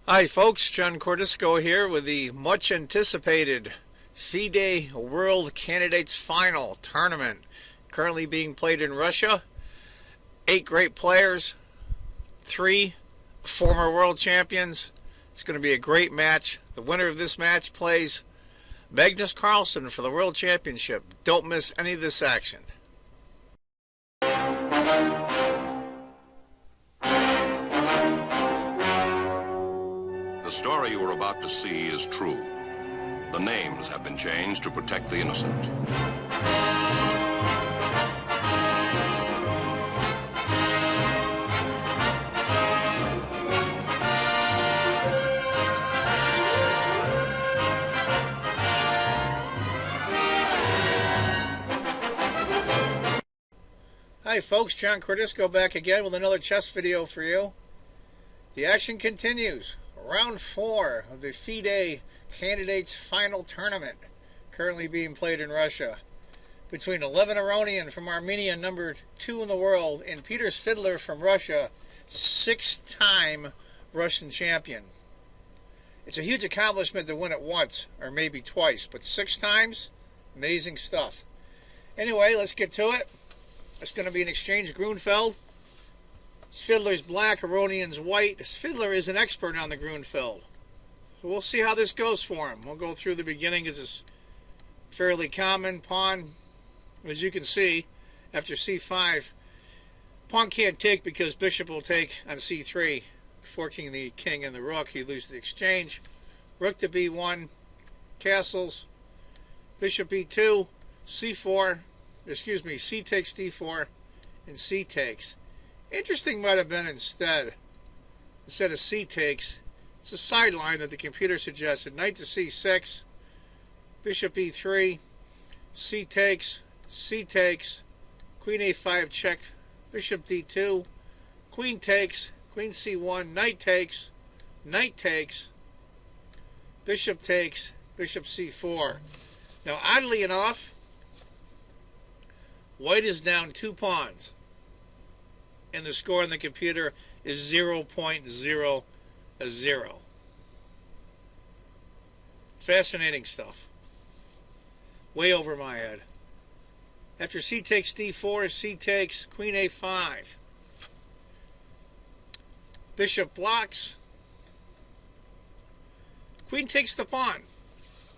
Hi folks, John Cordisco here with the much anticipated FIDE World Candidates Final Tournament currently being played in Russia. 8 great players, 3 former world champions. It's going to be a great match. The winner of this match plays Magnus Carlsen for the World Championship. Don't miss any of this action. The story you are about to see is true. The names have been changed to protect the innocent. Hi folks, John Cordisco back again with another chess video for you. The action continues. Round 4 of the FIDE Candidates Final Tournament, currently being played in Russia, between 11 Aronian from Armenia, number 2 in the world, and Peter Svidler from Russia, 6-time Russian champion. It's a huge accomplishment to win it once, or maybe twice, but 6 times? Amazing stuff. Anyway, let's get to it. It's going to be an exchange Grunfeld. Svidler's black, Aronian's white. Svidler is an expert on the Grunfeld. So we'll see how this goes for him. We'll go through the beginning as it's fairly common. Pawn, as you can see, after c5, pawn can't take because bishop will take on c3, forking the king and the rook. He loses the exchange. Rook to b1, castles, bishop e2, c4, c takes d4, and c takes. Interesting might have been instead of c takes, it's a sideline that the computer suggested. Knight to c6, bishop e3, c takes, queen a5 check, bishop d2, queen takes, queen c1, knight takes, bishop takes, bishop c4. Now, oddly enough, white is down 2 pawns, and the score on the computer is 0.00. Fascinating stuff. Way over my head. After c takes d4, c takes, queen a5. Bishop blocks. Queen takes the pawn.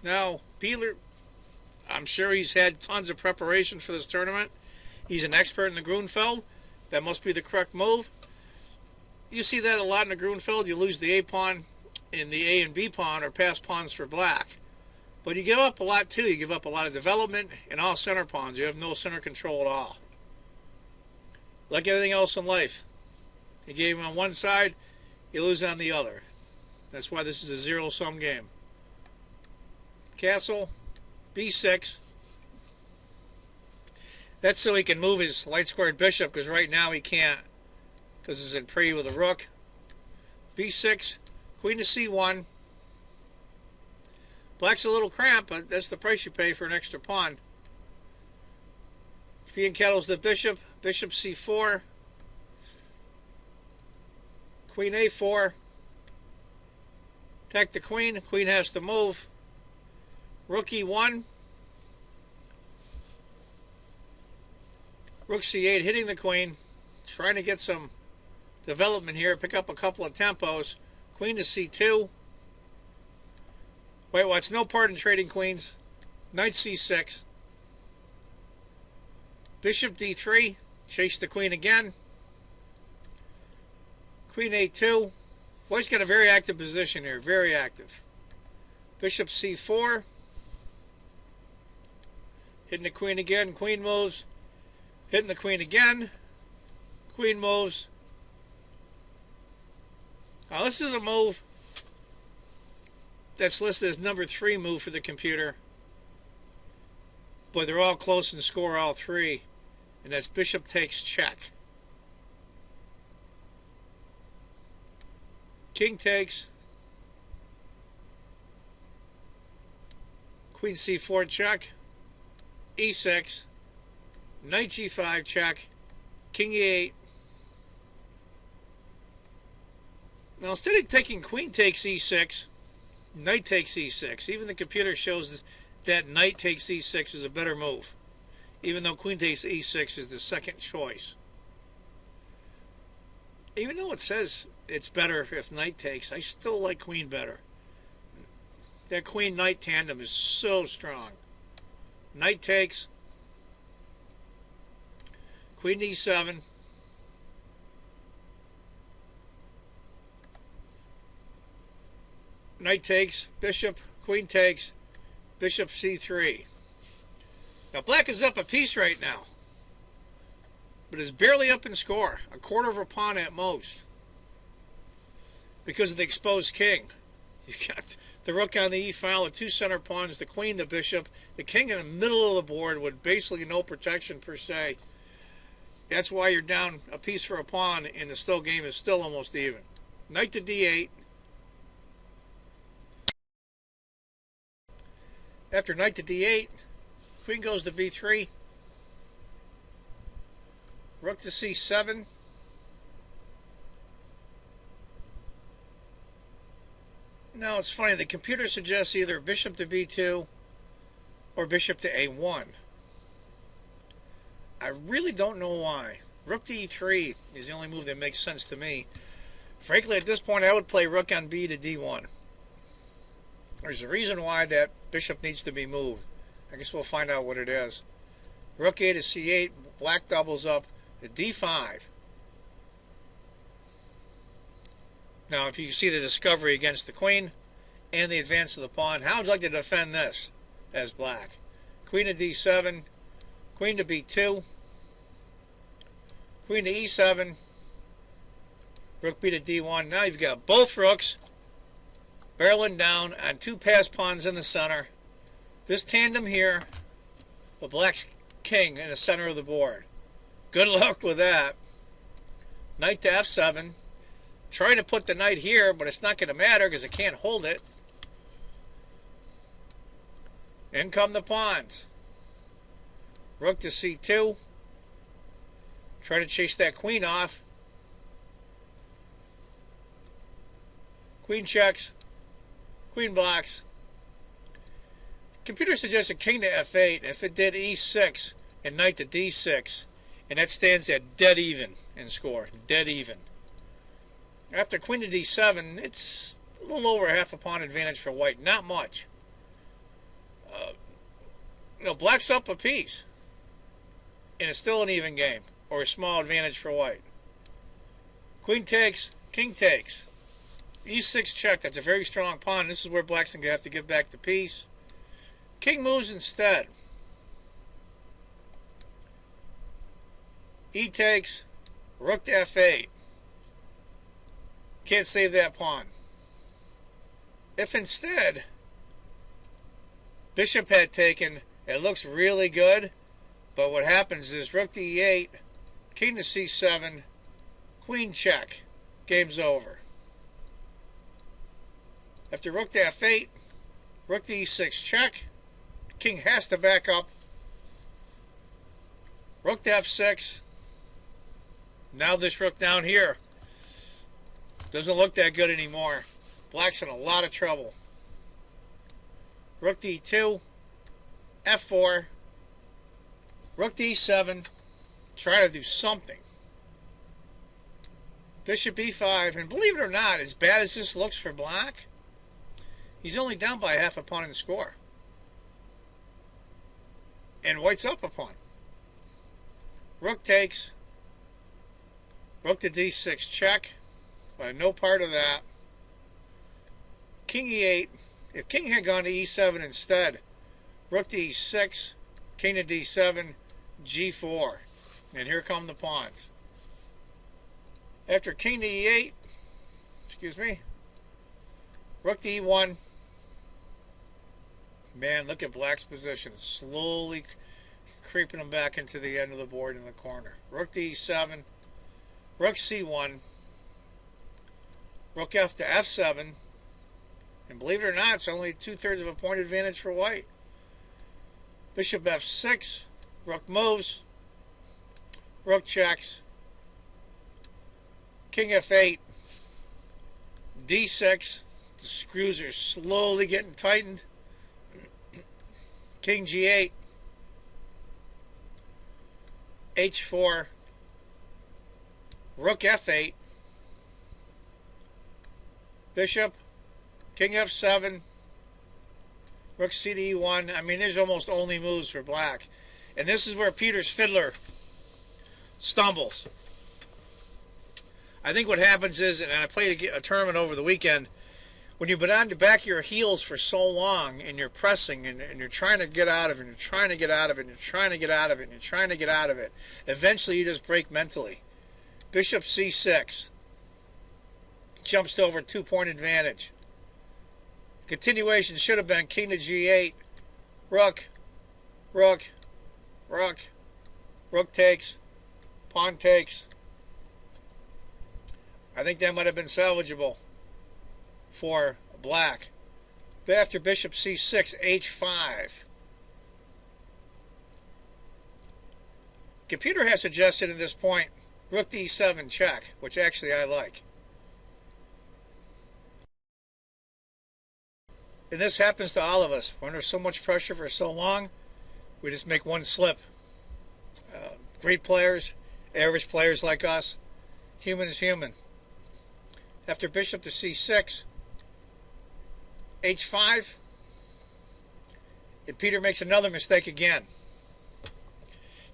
Now, Beeler, I'm sure he's had tons of preparation for this tournament. He's an expert in the Grunfeld. That must be the correct move. You see that a lot in the Grunfeld. You lose the A pawn, and the A and B pawn are passed pawns for black. But you give up a lot too. You give up a lot of development and all center pawns. You have no center control at all. Like everything else in life. You gave him on one side, you lose on the other. That's why this is a zero-sum game. Castle, b6. That's so he can move his light-squared bishop, because right now he can't, because he's in pre with a rook. b6, queen to c1. Black's a little cramped, but that's the price you pay for an extra pawn. He kettles the bishop, bishop c4, queen a4. Attack the queen, queen has to move. Rook e1. Rook c8, hitting the queen, trying to get some development here, pick up a couple of tempos. Queen to c2. Wait, what's no part in trading queens? Knight c6. Bishop d3, chase the queen again. Queen a2. White's got a very active position here, very active. Bishop c4. Hitting the queen again, queen moves. Hitting the queen again. Queen moves. Now this is a move that's listed as number 3 move for the computer. But they're all close and score all 3. And that's bishop takes check. King takes. Queen c4 check. e6. Knight g5 check. King e8. Now, instead of taking queen takes e6, knight takes e6. Even the computer shows that knight takes e6 is a better move, even though queen takes e6 is the second choice. Even though it says it's better if knight takes, I still like queen better. That queen-knight tandem is so strong. Knight takes, queen d7, knight takes, bishop, queen takes, bishop c3. Now black is up a piece right now, but is barely up in score, a quarter of a pawn at most, because of the exposed king. You've got the rook on the e file, the two center pawns, the queen, the bishop, the king in the middle of the board with basically no protection per se. That's why you're down a piece for a pawn, and the still game is still almost even. Knight to d8. After knight to d8, queen goes to b3. Rook to c7. Now it's funny, the computer suggests either bishop to b2 or bishop to a1. I really don't know why. Rook to e3 is the only move that makes sense to me. Frankly, at this point, I would play rook on b to d1. There's a reason why that bishop needs to be moved. I guess we'll find out what it is. Rook a to c8, black doubles up to d5. Now, if you see the discovery against the queen and the advance of the pawn, how would you like to defend this as black? Queen to d7, queen to b2, queen to e7, rook b to d1. Now you've got both rooks barreling down on two pass pawns in the center. This tandem here with black's king in the center of the board. Good luck with that. Knight to f7. Trying to put the knight here, but it's not going to matter because it can't hold it. In come the pawns. Rook to c2. Try to chase that queen off. Queen checks. Queen blocks. Computer suggested king to f8. If it did e6 and knight to d6, and that stands at dead even in score. Dead even. After queen to d7, it's a little over half a pawn advantage for white. Not much. Black's up a piece. And it's still an even game. Or a small advantage for white. Queen takes, king takes. e6 check. That's a very strong pawn. This is where black's going to have to give back the piece. King moves instead. E takes, rook to f8. Can't save that pawn. If instead bishop had taken, it looks really good, but what happens is rook to e8, king to c7, queen check. Game's over. After rook to f8, rook to e6 check. King has to back up. Rook to f6. Now this rook down here doesn't look that good anymore. Black's in a lot of trouble. Rook to e2, f4, rook to e7. Try to do something. Bishop e5, and believe it or not, as bad as this looks for black, he's only down by half a pawn in the score. And white's up a pawn. Rook takes, rook to d6 check. I have no part of that. King e8. If king had gone to e7 instead, rook to e6, king to d7, g4. And here come the pawns. After king to e8, excuse me, rook to e1. Man, look at black's position. It's slowly creeping him back into the end of the board in the corner. Rook to e7, rook c1, rook f to f7, and believe it or not, it's only 2/3 of a point advantage for white. Bishop f6, rook moves, rook checks, king f8, D6. The screws are slowly getting tightened. King G8. H4. Rook F8. Bishop. King F7. Rook CD1. I mean, there's almost only moves for black. And this is where Peter's Svidler stumbles. I think what happens is, and I played a tournament over the weekend, when you've been on the back of your heels for so long and you're pressing and you're trying to get out of it, and you're trying to get out of it, and you're trying to get out of it, and you're trying to get out of it, eventually you just break mentally. Bishop C6. Jumps to over 2-point advantage. Continuation should have been King to G8. Rook. Rook. Rook. Rook takes. Pawn takes. I think that might have been salvageable for black. But after Bishop C6, H5. Computer has suggested at this point Rook D7 check, which actually I like. And this happens to all of us. We're under so much pressure for so long, we just make one slip. Great players, average players like us, human is human. After Bishop to C6, H5, and Peter makes another mistake again.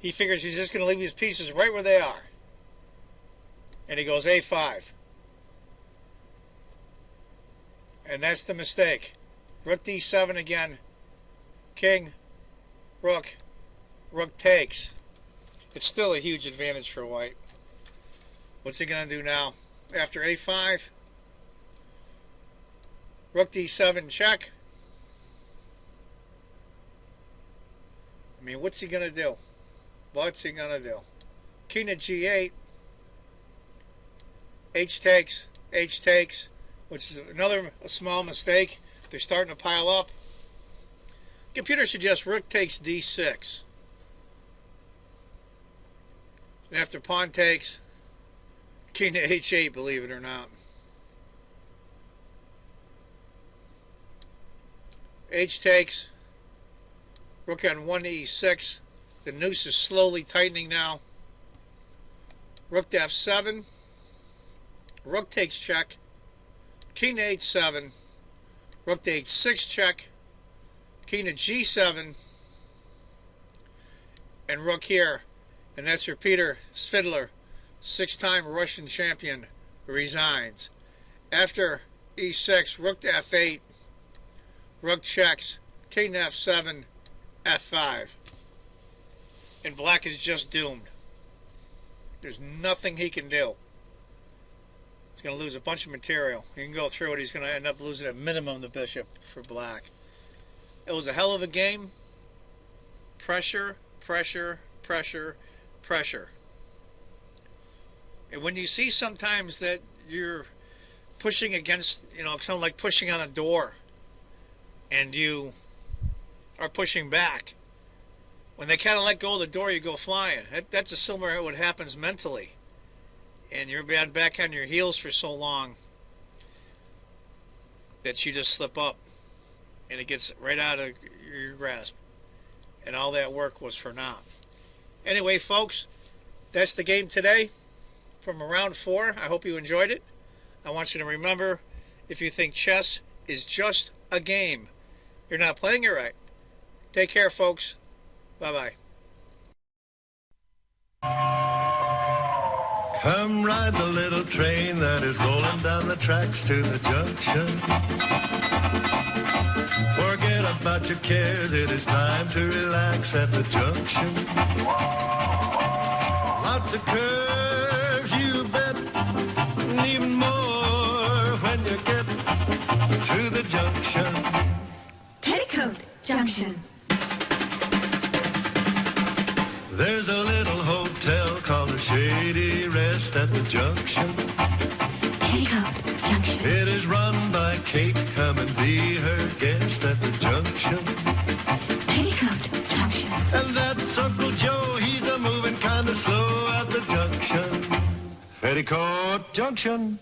He figures he's just going to leave his pieces right where they are. And he goes A5. And that's the mistake. Rook D7 again. King, Rook, Rook takes. It's still a huge advantage for white. What's he going to do now? After A5, Rook D7 check. I mean, what's he going to do? What's he going to do? King to G8. H takes, which is another small mistake. They're starting to pile up. Computer suggests Rook takes D6. And after pawn takes, King to H8, believe it or not. H takes. Rook on 1 to E6. The noose is slowly tightening now. Rook to F7. Rook takes check. King to H7. Rook to H6 check. King to G7. And Rook here. And that's for Peter Svidler, 6-time Russian champion, resigns. After E6, Rook to F8. Rook checks. King to F7. F5. And black is just doomed. There's nothing he can do. He's going to lose a bunch of material. He can go through it. He's going to end up losing at minimum the bishop for black. It was a hell of a game. Pressure, pressure, pressure, pressure. And when you see sometimes that you're pushing against, it's kind of like pushing on a door, and you are pushing back. When they kind of let go of the door, you go flying. That's a similar what happens mentally. And you're back on your heels for so long that you just slip up. And it gets right out of your grasp. And all that work was for naught. Anyway, folks, that's the game today from round 4. I hope you enjoyed it. I want you to remember, if you think chess is just a game, you're not playing it right. Take care, folks. Bye-bye. Come ride the little train that is rolling down the tracks to the junction. Forget about your cares, it is time to relax at the junction. Lots of curves, you bet, and even more when you get to the junction. Petticoat Junction. There's a little hotel called the Shady Rest at the junction. Petticoat Junction. It is run by Kate. Come and be her guest at the junction. Petticoat Junction. And that's Uncle Joe. He's a moving kind of slow at the junction. Petticoat Junction.